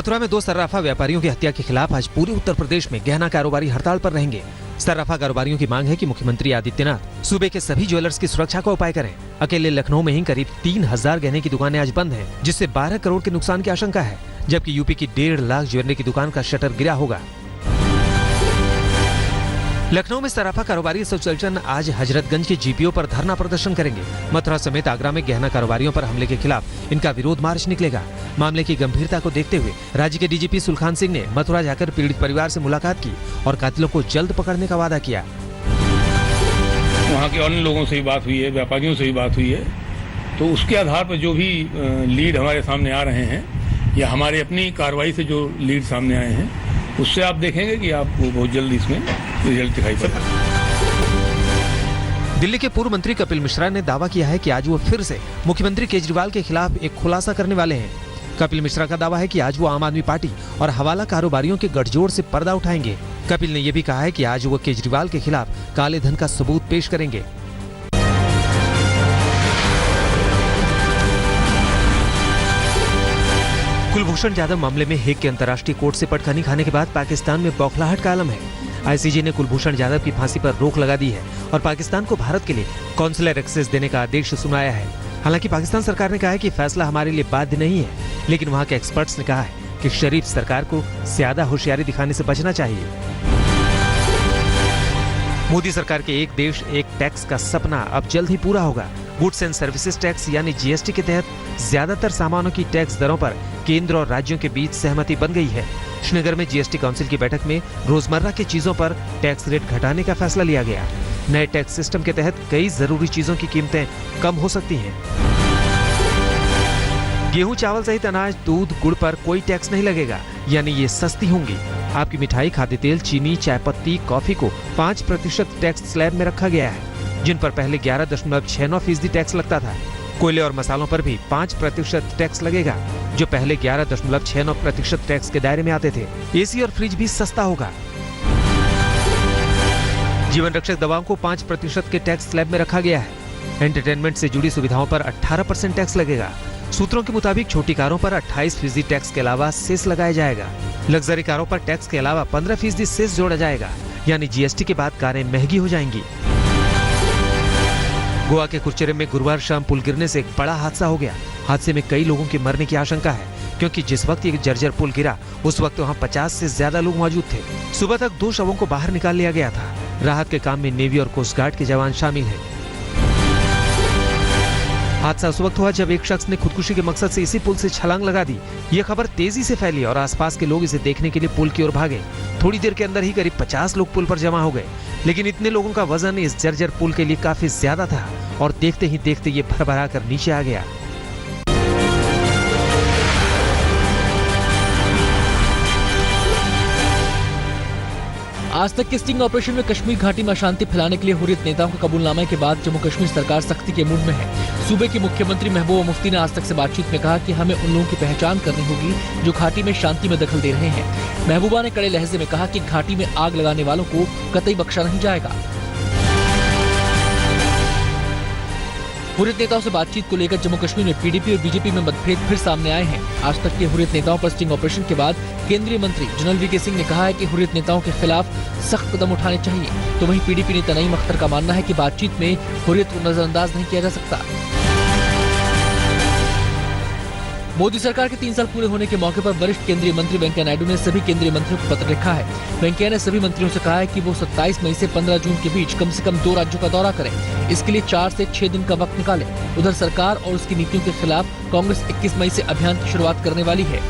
मथुरा में 2 सर्राफा व्यापारियों की हत्या के खिलाफ आज पूरे उत्तर प्रदेश में गहना कारोबारी हड़ताल पर रहेंगे। सर्राफा कारोबारियों की मांग है कि मुख्यमंत्री आदित्यनाथ सूबे के सभी ज्वेलर्स की सुरक्षा का उपाय करें। अकेले लखनऊ में ही करीब 3000 गहने की दुकानें आज बंद हैं, जिससे 12 करोड़ के नुकसान की आशंका है, जबकि यूपी की 1.5 लाख ज्वेलरी की दुकान का शटर गिरा होगा। लखनऊ में सराफा कारोबारी एसोसिएशन आज हजरतगंज के जीपीओ पर धरना प्रदर्शन करेंगे। मथुरा समेत आगरा में गहना कारोबारियों पर हमले के खिलाफ इनका विरोध मार्च निकलेगा। मामले की गंभीरता को देखते हुए राज्य के डीजीपी सुलखान सिंह ने मथुरा जाकर पीड़ित परिवार से मुलाकात की और कातिलों को जल्द पकड़ने का वादा किया। वहाँ के अन्य लोगों से भी बात हुई है, व्यापारियों से भी बात हुई है, तो उसके आधार पर जो भी लीड हमारे सामने आ रहे हैं या हमारे अपनी कार्रवाई से जो लीड सामने आए हैं, उससे आप देखेंगे कि आपको बहुत जल्द इसमें रिजल्ट दिखाई पड़ेगा। दिल्ली के पूर्व मंत्री कपिल मिश्रा ने दावा किया है कि आज वो फिर से मुख्यमंत्री केजरीवाल के खिलाफ एक खुलासा करने वाले हैं। कपिल मिश्रा का दावा है कि आज वो आम आदमी पार्टी और हवाला कारोबारियों के गठजोड़ से पर्दा उठाएंगे। कपिल ने यह भी कहा है कि आज वो केजरीवाल के खिलाफ काले धन का सबूत पेश करेंगे। कुलभूषण जाधव मामले में हेग के अंतर्राष्ट्रीय कोर्ट से पटखनी खाने के बाद पाकिस्तान में बौखलाहट का आलम है। आईसीजे ने कुलभूषण जाधव की फांसी पर रोक लगा दी है और पाकिस्तान को भारत के लिए कॉन्सुलर एक्सेस देने का आदेश सुनाया है। हालांकि पाकिस्तान सरकार ने कहा है कि फैसला हमारे लिए बाध्य नहीं है, लेकिन वहां के एक्सपर्ट्स ने कहा है कि शरीफ सरकार को ज्यादा होशियारी दिखाने से बचना चाहिए। मोदी सरकार के एक देश एक टैक्स का सपना अब जल्द ही पूरा होगा। गुड्स एंड सर्विसेज टैक्स यानी जीएसटी के तहत ज्यादातर सामानों की टैक्स दरों पर केंद्र और राज्यों के बीच सहमति बन गई है। श्रीनगर में जीएसटी काउंसिल की बैठक में रोजमर्रा की चीजों पर टैक्स रेट घटाने का फैसला लिया गया। नए टैक्स सिस्टम के तहत कई जरूरी चीजों की कीमतें कम हो सकती हैं। गेहूं, चावल सहित अनाज, दूध, गुड़ पर कोई टैक्स नहीं लगेगा, यानी ये सस्ती होंगी। आपकी मिठाई, खाद्य तेल, चीनी, चाय पत्ती, कॉफी को 5% टैक्स स्लैब में रखा गया है, जिन पर पहले 11.69% टैक्स लगता था। कोयले और मसालों पर भी 5% टैक्स लगेगा, जो पहले 11.69% टैक्स के दायरे में आते थे। एसी और फ्रिज भी सस्ता होगा। जीवन रक्षक दवाओं को 5% के टैक्स स्लैब में रखा गया है। एंटरटेनमेंट से जुड़ी सुविधाओं पर 18% टैक्स लगेगा। सूत्रों के मुताबिक छोटी कारों पर 28% टैक्स के अलावा सेस लगाया जाएगा। लग्जरी कारों पर टैक्स के अलावा 15% सेस जोड़ा जाएगा, यानी जीएसटी के बाद कारें महंगी हो जाएंगी। गोवा के कुर्चेरे में गुरुवार शाम पुल गिरने से एक बड़ा हादसा हो गया। हादसे में कई लोगों के मरने की आशंका है, क्योंकि जिस वक्त ये जर्जर पुल गिरा उस वक्त वहां 50 से ज्यादा लोग मौजूद थे। सुबह तक 2 शवों को बाहर निकाल लिया गया था। राहत के काम में नेवी और कोस्ट गार्ड के जवान शामिल हैं। हादसा उस वक्त हुआ जब एक शख्स ने खुदकुशी के मकसद से इसी पुल से छलांग लगा दी। ये खबर तेजी से फैली और आसपास के लोग इसे देखने के लिए पुल की ओर भागे। थोड़ी देर के अंदर ही करीब 50 लोग पुल पर जमा हो गए, लेकिन इतने लोगों का वजन इस जर्जर पुल के लिए काफी ज्यादा था और देखते ही देखते ये भरभरा कर नीचे आ गया। आज तक के स्टिंग ऑपरेशन में कश्मीर घाटी में अशांति फैलाने के लिए हुर्रियत नेताओं का कबूलनामे के बाद जम्मू कश्मीर सरकार सख्ती के मूड में है। सूबे के मुख्यमंत्री महबूबा मुफ्ती ने आज तक से बातचीत में कहा कि हमें उन लोगों की पहचान करनी होगी जो घाटी में शांति में दखल दे रहे हैं। महबूबा ने कड़े लहजे में कहा कि घाटी में आग लगाने वालों को कतई बख्शा नहीं जाएगा। हुर्रियत नेताओं से बातचीत को लेकर जम्मू कश्मीर में पीडीपी और बीजेपी में मतभेद फिर सामने आए हैं। आज तक के हुर्रियत नेताओं पर स्टिंग ऑपरेशन के बाद केंद्रीय मंत्री जनरल वीके सिंह ने कहा है कि हुर्रियत नेताओं के खिलाफ सख्त कदम उठाने चाहिए, तो वहीं पीडीपी नेता नईम अख्तर का मानना है कि बातचीत में हुर्रियत को नजरअंदाज नहीं किया जा सकता। मोदी सरकार के 3 साल पूरे होने के मौके पर वरिष्ठ केंद्रीय मंत्री वेंकैया नायडू ने सभी केंद्रीय मंत्रियों को पत्र लिखा है। वेंकैया ने सभी मंत्रियों से कहा है कि वो 27 मई से 15 जून के बीच कम से कम 2 राज्यों का दौरा करें। इसके लिए 4 से 6 दिन का वक्त निकालें। उधर सरकार और उसकी नीतियों के खिलाफ कांग्रेस 21 मई से अभियान की शुरुआत करने वाली है।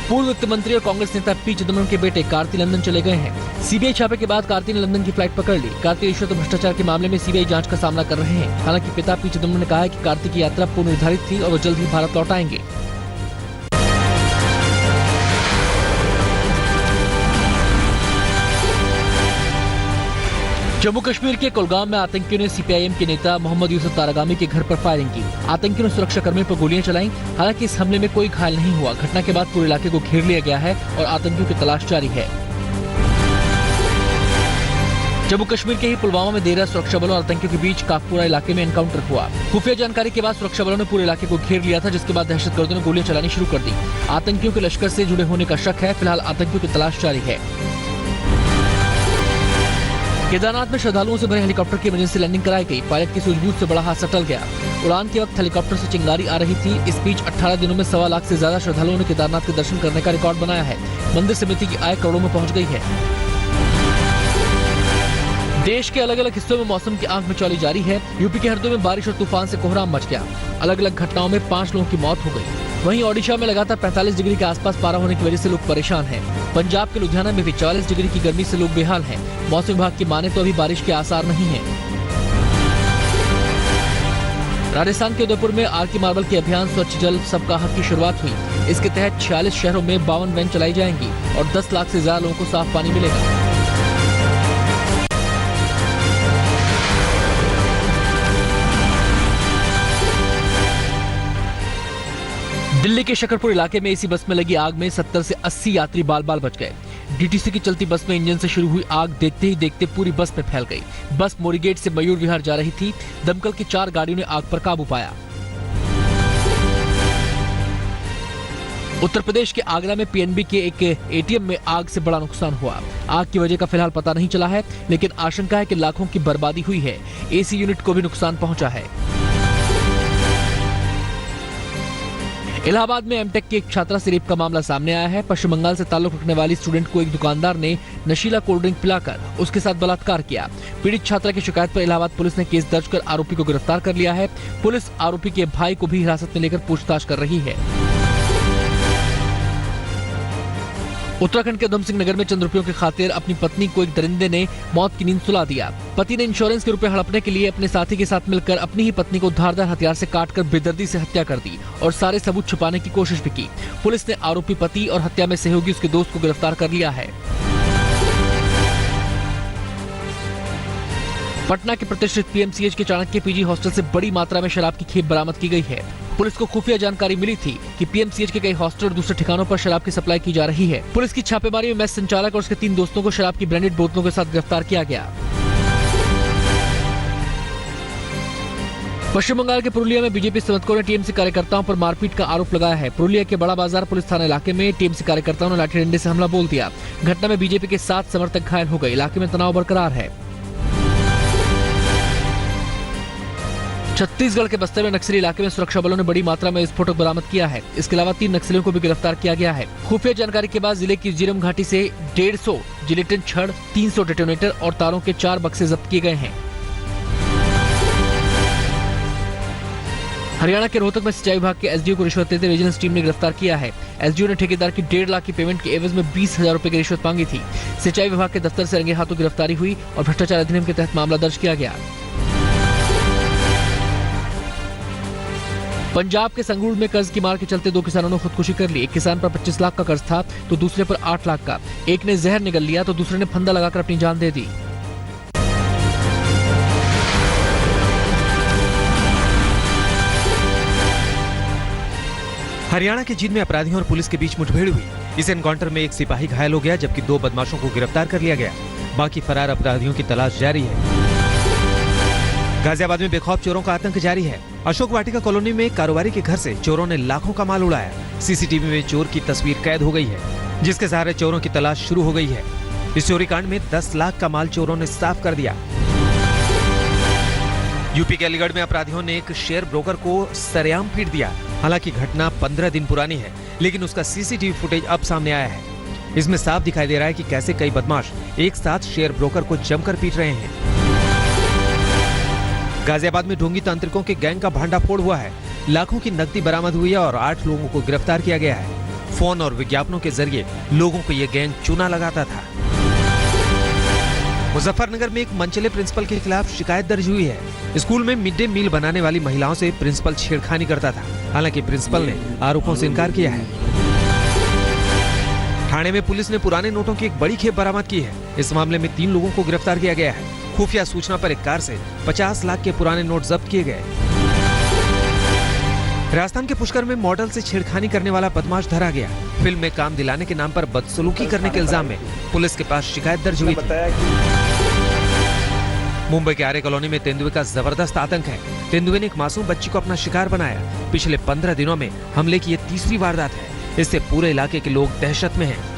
पूर्व वित्त मंत्री और कांग्रेस नेता पी चिदम्बरम के बेटे कार्ति लंदन चले गए हैं। सीबीआई छापे के बाद कार्ति ने लंदन की फ्लाइट पकड़ ली। कार्ति रिश्वत और भ्रष्टाचार के मामले में सीबीआई जांच का सामना कर रहे हैं। हालांकि पिता पी चिदम्बरम ने कहा है कि कार्ति की यात्रा पूर्व निर्धारित थी और वो जल्द ही भारत लौट आएंगे। जम्मू कश्मीर के कुलगाम में आतंकियों ने सीपीआईएम के नेता मोहम्मद यूसुफ तारागामी के घर पर फायरिंग की। आतंकियों ने सुरक्षा कर्मियों पर गोलियां चलाईं। हालांकि इस हमले में कोई घायल नहीं हुआ। घटना के बाद पूरे इलाके को घेर लिया गया है और आतंकियों की तलाश जारी है। जम्मू कश्मीर के ही पुलवामा में देर रात सुरक्षा बलों और आतंकियों के बीच काकपुरा इलाके में एनकाउंटर हुआ। खुफिया जानकारी के बाद सुरक्षा बलों ने पूरे इलाके को घेर लिया था, जिसके बाद दहशतगर्दों ने गोलियां चलानी शुरू कर दी। आतंकियों के लश्कर से जुड़े होने का शक है। फिलहाल आतंकियों की तलाश जारी है। केदारनाथ में श्रद्धालुओं से भरे हेलीकॉप्टर की इमरजेंसी लैंडिंग कराई गई। पायलट की सूझबूझ से बड़ा हादसा टल गया। उड़ान के वक्त हेलीकॉप्टर से चिंगारी आ रही थी। इस बीच 18 दिनों में 1.25 लाख से ज्यादा श्रद्धालुओं ने केदारनाथ के दर्शन करने का रिकॉर्ड बनाया है। मंदिर समिति की आय करोड़ों में पहुंच गई है। देश के अलग अलग हिस्सों में मौसम की आंख मिचौली जारी है। यूपी के हरदोई में बारिश और तूफान से कोहराम मच गया। अलग अलग घटनाओं में 5 लोगों की मौत हो गई। वहीं ओडिशा में लगातार 45 डिग्री के आसपास पारा होने की वजह से लोग परेशान हैं। पंजाब के लुधियाना में भी 44 डिग्री की गर्मी से लोग बेहाल हैं। मौसम विभाग की माने तो अभी बारिश के आसार नहीं है। राजस्थान के उदयपुर में आर के मार्बल के अभियान स्वच्छ जल सबका हक की शुरुआत हुई। इसके तहत 46 शहरों में 52 वैन चलाई जाएंगी और 10 लाख से ज्यादा लोगों को साफ पानी मिलेगा। दिल्ली के शकरपुर इलाके में एसी बस में लगी आग में 70 से 80 यात्री बाल बाल बच गए। डीटीसी की चलती बस में इंजन से शुरू हुई आग देखते ही देखते पूरी बस में फैल गई। बस मोरीगेट से मयूर विहार जा रही थी। दमकल की 4 गाड़ियों ने आग पर काबू पाया। उत्तर प्रदेश के आगरा में पीएनबी के एक एटीएम में आग से बड़ा नुकसान हुआ। आग की वजह का फिलहाल पता नहीं चला है, लेकिन आशंका है कि लाखों की बर्बादी हुई है। एसी यूनिट को भी नुकसान पहुंचा है। इलाहाबाद में एमटेक की एक छात्रा से रेप का मामला सामने आया है। पश्चिम बंगाल से ताल्लुक रखने वाली स्टूडेंट को एक दुकानदार ने नशीला कोल्ड ड्रिंक पिलाकर उसके साथ बलात्कार किया। पीड़ित छात्रा की शिकायत पर इलाहाबाद पुलिस ने केस दर्ज कर आरोपी को गिरफ्तार कर लिया है। पुलिस आरोपी के भाई को भी हिरासत में लेकर पूछताछ कर रही है। उत्तराखंड के उधम सिंह नगर में चंद रुपयों की खातिर अपनी पत्नी को एक दरिंदे ने मौत की नींद सुला दिया। पति ने इंश्योरेंस के रुपए हड़पने के लिए अपने साथी के साथ मिलकर अपनी ही पत्नी को धारदार हथियार से काटकर बेदर्दी से हत्या कर दी और सारे सबूत छुपाने की कोशिश भी की। पुलिस ने आरोपी पति और हत्या में सहयोगी उसके दोस्त को गिरफ्तार कर लिया है। पटना के प्रतिष्ठित पीएमसीएच के चाणक्य पीजी हॉस्टल से बड़ी मात्रा में शराब की खेप बरामद की गई है। पुलिस को खुफिया जानकारी मिली थी कि पीएमसीएच के कई हॉस्टल और दूसरे ठिकानों पर शराब की सप्लाई की जा रही है। पुलिस की छापेमारी में मेस संचालक और उसके 3 दोस्तों को शराब की ब्रांडेड बोतलों के साथ गिरफ्तार किया गया। पश्चिम बंगाल के पुरुलिया में बीजेपी समर्थकों ने टीएमसी कार्यकर्ताओं पर मारपीट का आरोप लगाया है। पुरुलिया के बड़ा बाजार पुलिस थाना इलाके में टीएमसी कार्यकर्ताओं ने लाठी डंडे से हमला बोल दिया। घटना में बीजेपी के 7 समर्थक घायल हो गए। इलाके में तनाव बरकरार है। छत्तीसगढ़ के बस्तर में नक्सली इलाके में सुरक्षा बलों ने बड़ी मात्रा में विस्फोटक बरामद किया है। इसके अलावा 3 नक्सलियों को भी गिरफ्तार किया गया है। खुफिया जानकारी के बाद जिले की जीरम घाटी से 150 जिलेटिन छड़, 300 डेटोनेटर और तारों के 4 बक्से जब्त किए गए हैं। हरियाणा के रोहतक में सिंचाई विभाग के एसडीओ को रिश्वत देते विजिलेंस टीम ने गिरफ्तार किया है। एसडीओ ने ठेकेदार की 1.5 लाख की पेमेंट के एवज में 20,000 रुपए की रिश्वत मांगी थी। सिंचाई विभाग के दफ्तर से रंगे हाथों गिरफ्तारी हुई और भ्रष्टाचार अधिनियम के तहत मामला दर्ज किया गया। पंजाब के संगरूर में कर्ज की मार के चलते 2 किसानों ने खुदकुशी कर ली। एक किसान पर 25 लाख का कर्ज था तो दूसरे पर 8 लाख का। एक ने जहर निगल लिया तो दूसरे ने फंदा लगाकर अपनी जान दे दी। हरियाणा के जींद में अपराधियों और पुलिस के बीच मुठभेड़ हुई। इस एनकाउंटर में एक सिपाही घायल हो गया, जबकि 2 बदमाशों को गिरफ्तार कर लिया गया। बाकी फरार अपराधियों की तलाश जारी है। गाजियाबाद में बेखौफ चोरों का आतंक जारी है। अशोक वाटिका कॉलोनी में कारोबारी के घर से चोरों ने लाखों का माल उड़ाया। सीसीटीवी में चोर की तस्वीर कैद हो गई है, जिसके सहारे चोरों की तलाश शुरू हो गई है। इस चोरी कांड में 10 लाख का माल चोरों ने साफ कर दिया। यूपी के अलीगढ़ में अपराधियों ने एक शेयर ब्रोकर को सरेआम पीट दिया। हालांकि घटना 15 दिन पुरानी है, लेकिन उसका सीसीटीवी फुटेज अब सामने आया है। इसमें साफ दिखाई दे रहा है कि कैसे कई बदमाश एक साथ शेयर ब्रोकर को जमकर पीट रहे हैं। गाजियाबाद में ढोंगी तांत्रिकों के गैंग का भांडाफोड़ हुआ है। लाखों की नकदी बरामद हुई है और 8 लोगों को गिरफ्तार किया गया है। फोन और विज्ञापनों के जरिए लोगों को यह गैंग चूना लगाता था। मुजफ्फरनगर में एक मनचले प्रिंसिपल के खिलाफ शिकायत दर्ज हुई है। स्कूल में मिड डे मील बनाने वाली महिलाओं से प्रिंसिपल छेड़खानी करता था। हालांकि प्रिंसिपल ने आरोपों से इनकार किया है। ठाणे में पुलिस ने पुराने नोटों की एक बड़ी खेप बरामद की है। इस मामले में 3 लोगों को गिरफ्तार किया गया है। खुफिया सूचना पर एक कार से 50 लाख के पुराने नोट जब्त किए गए। राजस्थान के पुष्कर में मॉडल से छेड़खानी करने वाला बदमाश धरा गया। फिल्म में काम दिलाने के नाम पर बदसलूकी करने के इल्जाम में पुलिस के पास शिकायत दर्ज हुई थी। मुंबई के आर्य कॉलोनी में तेंदुए का जबरदस्त आतंक है। तेंदुए ने एक मासूम बच्ची को अपना शिकार बनाया। पिछले 15 दिनों में हमले की ये तीसरी वारदात है। इससे पूरे इलाके के लोग दहशत में हैं।